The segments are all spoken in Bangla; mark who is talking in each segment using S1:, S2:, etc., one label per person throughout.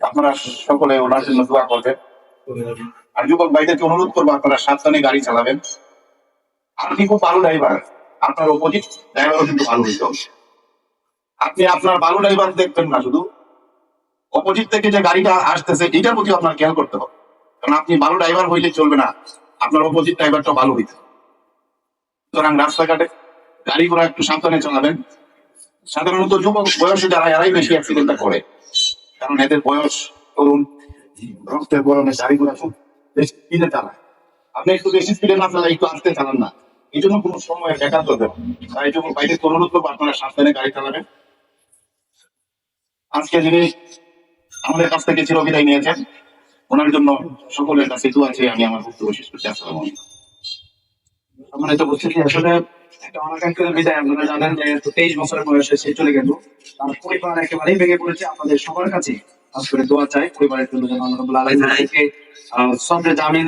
S1: আপনারা সকলে ওনার জন্য দোয়া করবেন। আর যুবক ভাইদেরকে অনুরোধ করবো আপনারা সাবধানে গাড়ি চালাবেন। আপনি খুব ভালো ড্রাইভার, আপনার অপোজিট ড্রাইভারও কিন্তু ভালো হইতে হবে। আপনি আপনার ভালো ড্রাইভার দেখবেন না, শুধু অপোজিট থেকে যে গাড়িটা আসতেছে এটার প্রতি আপনার খেয়াল করতে হবে। কারণ আপনি ভালো ড্রাইভার হইলে চলবে না, আপনার অপোজিট ড্রাইভারটা ভালো হইতে হবে। সুতরাং রাস্তাঘাটে গাড়ি ঘোড়া একটু সাবধানে চালাবেন। সাধারণত যুবক বয়সে যারা এরাই বেশি অ্যাক্সিডেন্টটা করে, কারণ এদের বয়স তরুণ, রক্তের গরমে গাড়ি ঘোড়া খুব বেশি স্পিডে চালায়। আপনি একটু বেশি স্পিডে না চালায় একটু আস্তে চালান না, এই জন্য কোনো সময় বেকার করবে না। তাই এই জন্য বাইরে অনুরোধ করবো আপনারা সাবধানে গাড়ি চালাবেন। আজকে যিনি আমাদের কাছ থেকে চিরবিদায় নিয়েছেন, ওনার জন্য সকলের কাছে দোয়া আছে। আমি আমার বক্তব্য শেষ করছি। আসসালামু আলাইকুম।
S2: সম্মানিত উপস্থিতি, আসলে একটা অনাকাঙ্ক্ষিত বিদায়। আপনারা জানেন যে 23 বছরের বয়সে সে চলে গেল। তার পরিবার একেবারেই ভেঙে পড়েছে। আপনাদের সবার কাছে খাস করে দোয়া চাই পরিবারের জন্য, যেন আল্লাহ রাব্বুল আলামিন তাদেরকে সবরে জামিন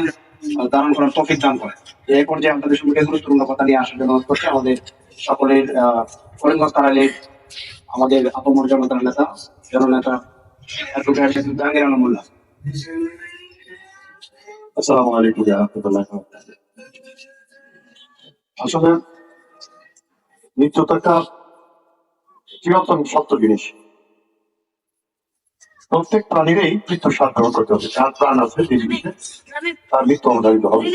S2: ধারণ করার তৌফিক দান করে। এই পর্যায়ে আপনাদের সম্মুখে গুরুত্বপূর্ণ কথা নিয়ে আসার জন্য অনুরোধ করছি আমাদের সকলের করিমগঞ্জ তারালের আমাদের আপমর জনতার নেতা, জননেতা অ্যাডভোকেট জাহাঙ্গীর আলম মোল্লা।
S3: আসসালামু আলাইকুম ওয়া রাহমাতুল্লাহি ওয়া বারাকাতুহু। আসলে মৃত্যু তো একটা চিরন্তন সত্য জিনিস। প্রত্যেক প্রাণীরই মৃত্যুর স্বাদ গ্রহণ করতে হবে। যার প্রাণ আছে পৃথিবীতে তার মৃত্যু অবধারিত হবে।